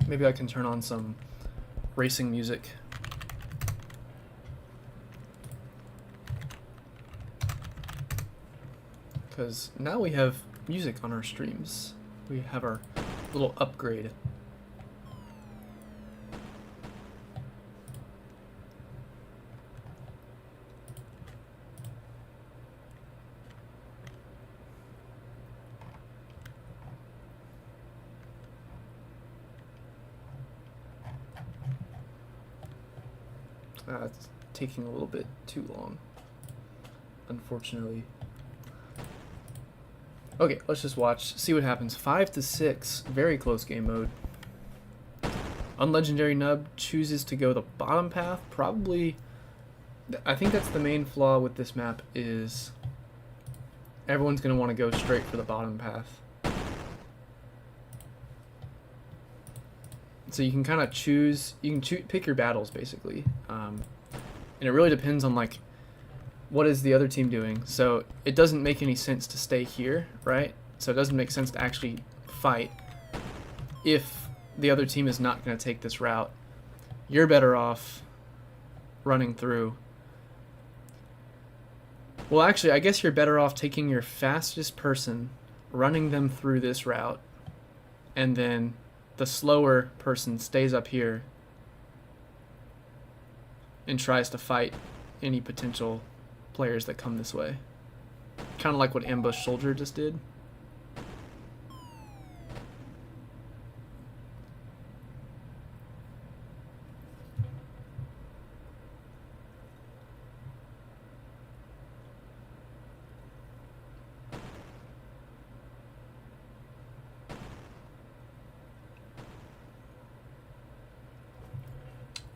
Maybe I can turn on some racing music. Because now we have music on our streams. We have our little upgrade. It's taking a little bit too long, unfortunately. Okay, let's just watch, see what happens. 5 to 6, very close game mode. Unlegendary Nub chooses to go the bottom path. Probably, I think that's the main flaw with this map, is everyone's going to want to go straight for the bottom path. So you can kind of choose, pick your battles basically, and it really depends on like what is the other team doing. So it doesn't make any sense to stay here, right? So it doesn't make sense to actually fight if the other team is not going to take this route. You're better off running through. Well, actually, I guess you're better off taking your fastest person, running them through this route, and then the slower person stays up here and tries to fight any potential players that come this way. Kind of like what Ambush Soldier just did.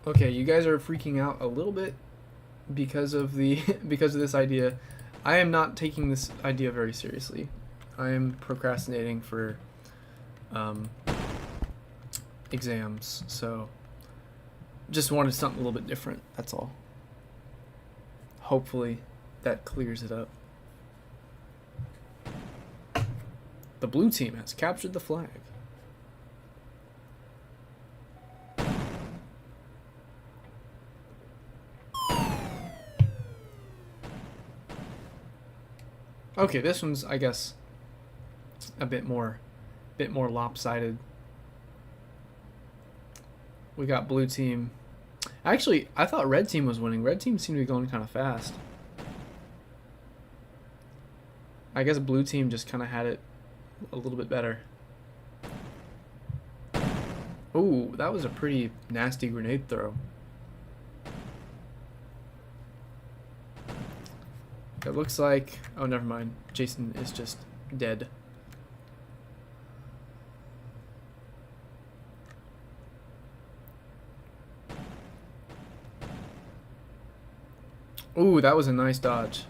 Okay, you guys are freaking out a little bit because of the because of this idea. I am not taking this idea very seriously. I am procrastinating for exams, so just wanted something a little bit different, that's all. Hopefully that clears it up. The blue team has captured the flag. Okay, this one's, I guess, a bit more lopsided. We got blue team. Actually, I thought red team was winning. Red team seemed to be going kind of fast. I guess blue team just kind of had it a little bit better. Ooh, that was a pretty nasty grenade throw. It looks like... oh, never mind. Jason is just dead. Ooh, that was a nice dodge.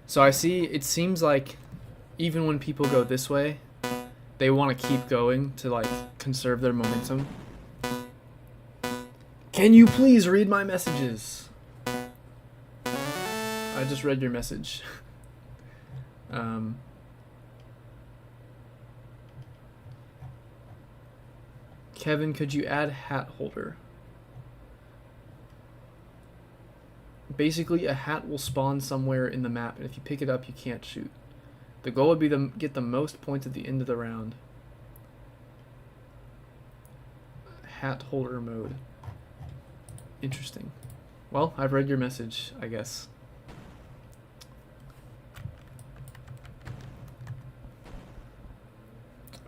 So I see, it seems like even when people go this way, they want to keep going to like conserve their momentum. Can you please read my messages? I just read your message. Kevin, could you add hat holder? Basically, a hat will spawn somewhere in the map, and if you pick it up, you can't shoot. The goal would be to get the most points at the end of the round. Hat holder mode. Interesting. Well, I've read your message, I guess.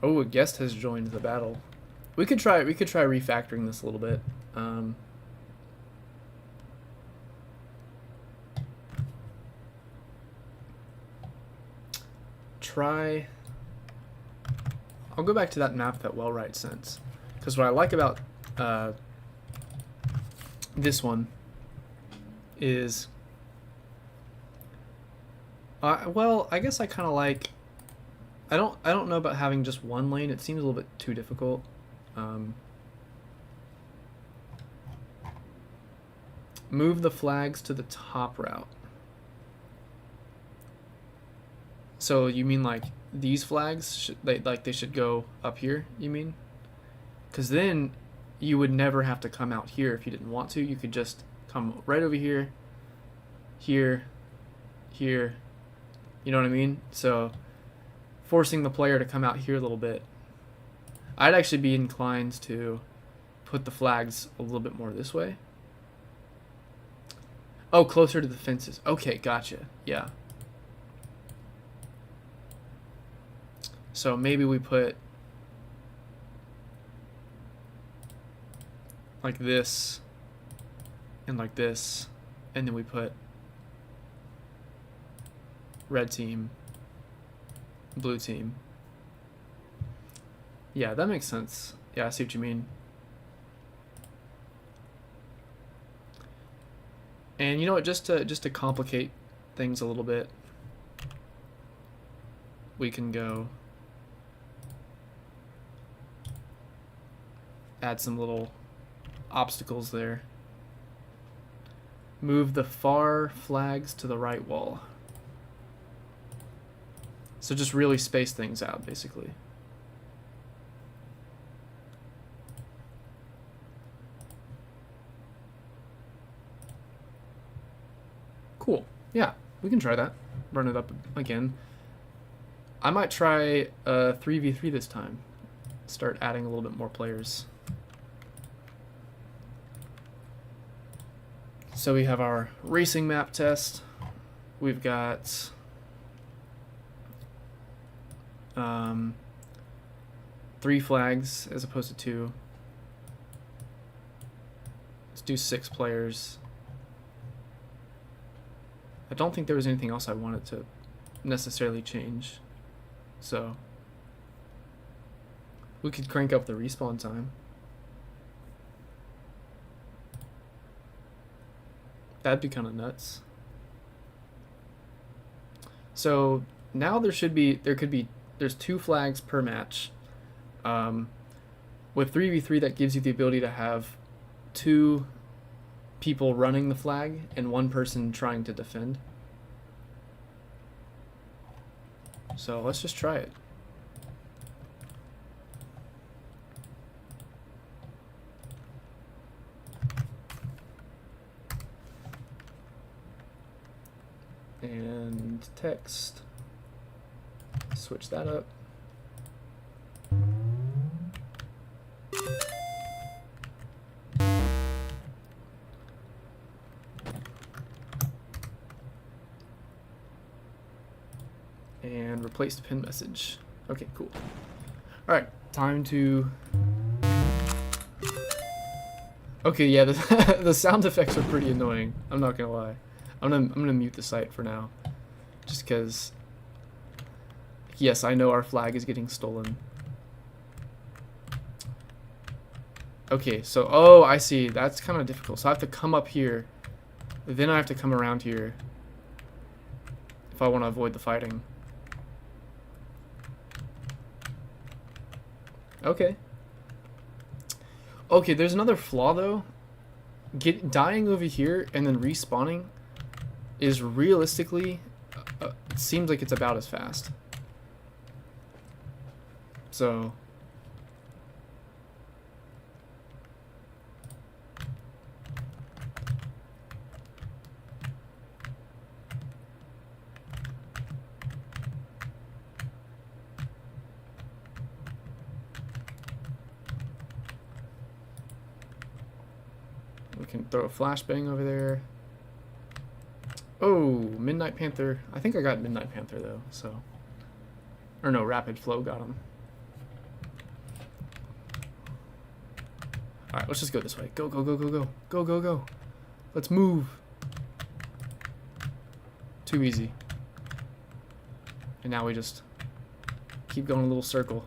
Oh, a guest has joined the battle. We could try refactoring this a little bit. I'll go back to that map that Wellwright sent, because what I like about this one is, well, I guess I kind of like. I don't know about having just one lane. It seems a little bit too difficult. Move the flags to the top route. So you mean like these flags? They should go up here? You mean? Because then you would never have to come out here if you didn't want to. You could just come right over here, here, here. You know what I mean? So forcing the player to come out here a little bit. I'd actually be inclined to put the flags a little bit more this way. Oh, closer to the fences. Okay, gotcha. Yeah. So maybe we put like this and like this, and then we put red team, blue team. Yeah, that makes sense. Yeah, I see what you mean. And you know what, just to complicate things a little bit, we can go add some little obstacles there. Move the far flags to the right wall. So just really space things out, basically. Cool. Yeah, we can try that. Run it up again. I might try 3v3 this time. Start adding a little bit more players. So we have our racing map test. We've got three flags as opposed to two. Let's do 6 players. I don't think there was anything else I wanted to necessarily change. So we could crank up the respawn time. That'd be kind of nuts. So now there's 2 flags per match. With 3v3, that gives you the ability to have 2 people running the flag and 1 person trying to defend. So let's just try it. And text. Switch that up. And replace the pin message. Okay, cool. All right, time to. Okay, yeah, the sound effects are pretty annoying. I'm not gonna lie. I'm gonna mute the site for now, just because. Yes, I know our flag is getting stolen. Okay, so oh, I see. That's kind of difficult. So I have to come up here, then I have to come around here if I want to avoid the fighting. Okay. Okay, there's another flaw though. Dying over here and then respawning is realistically, it seems like it's about as fast. So we can throw a flashbang over there. Oh, Midnight Panther. I think I got Midnight Panther though, so. Or no, Rapid Flow got him. Alright, let's just go this way. Go, go, go, go, go. Go, go, go. Let's move. Too easy. And now we just keep going a little circle.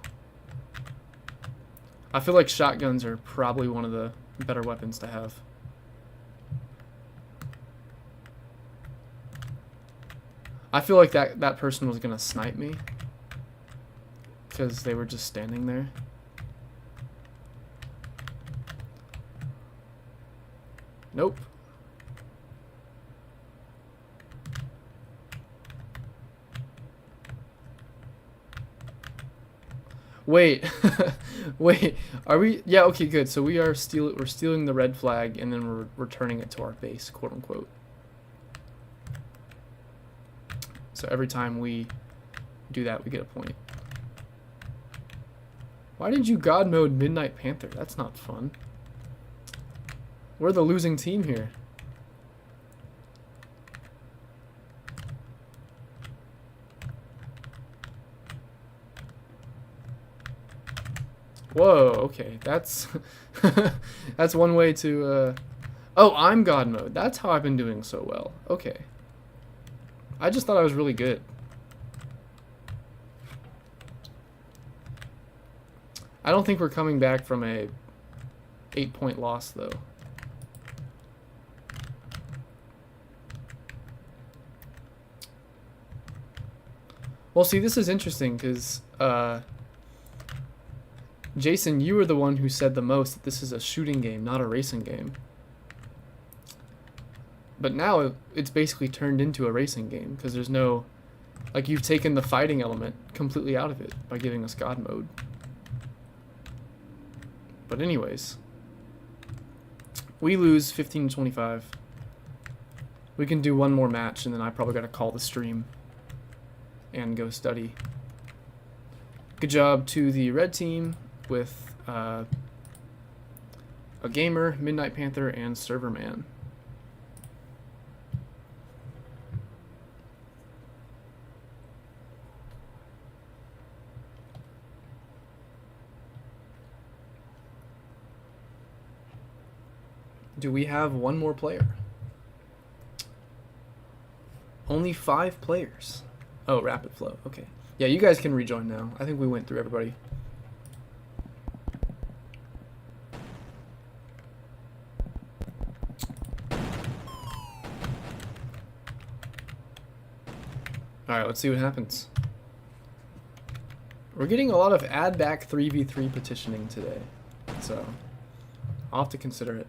I feel like shotguns are probably one of the better weapons to have. I feel like that person was gonna snipe me because they were just standing there. Nope. Wait, wait. Are we? Yeah. Okay. Good. So we're stealing the red flag and then we're returning it to our base, quote unquote. So every time we do that, we get a point. Why did you God mode Midnight Panther? That's not fun. We're the losing team here. Whoa, okay, that's that's one way to oh, I'm God mode. That's how I've been doing so well. Okay. I just thought I was really good. I don't think we're coming back from a 8-point loss though. Well, see, this is interesting because Jason, you were the one who said the most that this is a shooting game, not a racing game. But now it's basically turned into a racing game because there's no, like, you've taken the fighting element completely out of it by giving us God mode. But anyways, we lose 15-25. We can do one more match and then I probably got to call the stream and go study. Good job to the red team with a gamer, Midnight Panther, and Serverman. Do we have one more player? Only 5 players. Oh, rapid flow. Okay. Yeah, you guys can rejoin now. I think we went through everybody. Alright, let's see what happens. We're getting a lot of add back 3v3 petitioning today, so I'll have to consider it.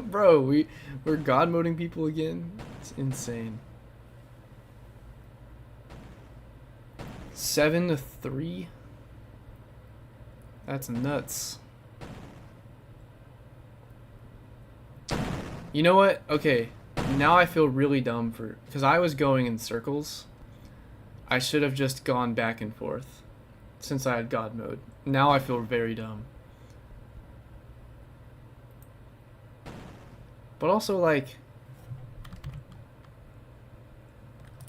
Bro, we're god moding people again? It's insane. 7-3? That's nuts. You know what? Okay, now I feel really dumb because I was going in circles. I should have just gone back and forth since I had God mode. Now I feel very dumb. But also, like,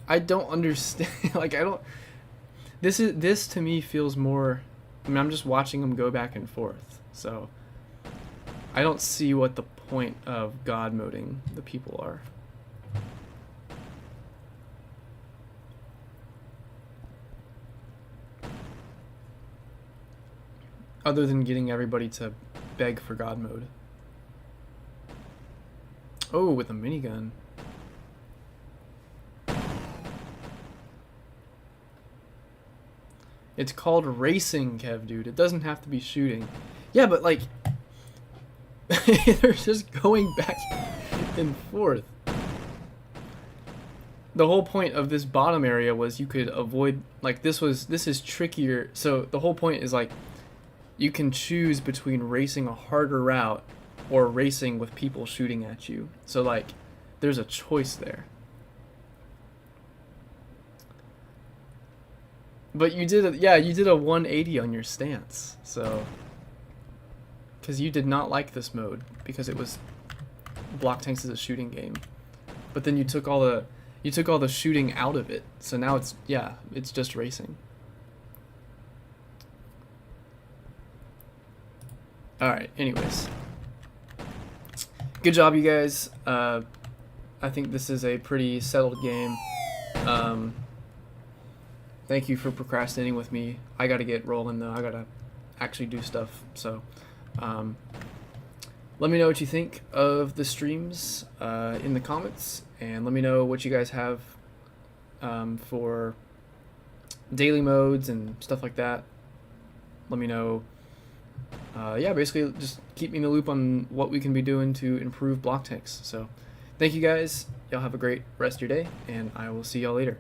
I don't understand. Like, I don't. This to me feels more. I mean, I'm just watching them go back and forth, so I don't see what the point of god moding the people are. Other than getting everybody to beg for god mode. Oh, with a minigun. It's called racing, Kev, dude. It doesn't have to be shooting. Yeah, but like, they're just going back and forth. The whole point of this bottom area was you could avoid, like, this is trickier. So the whole point is, like, you can choose between racing a harder route or racing with people shooting at you. So, like, there's a choice there. But you did a 180 on your stance, so, because you did not like this mode because it was BlockTanks is a shooting game, but then you took all the shooting out of it, so now it's just racing. All right. Anyways, good job, you guys. I think this is a pretty settled game. Thank you for procrastinating with me. I gotta get rolling though. I gotta actually do stuff. So, let me know what you think of the streams in the comments, and let me know what you guys have for daily modes and stuff like that. Let me know yeah, basically just keep me in the loop on what we can be doing to improve BlockTanks. So thank you guys. Y'all have a great rest of your day, and I will see y'all later.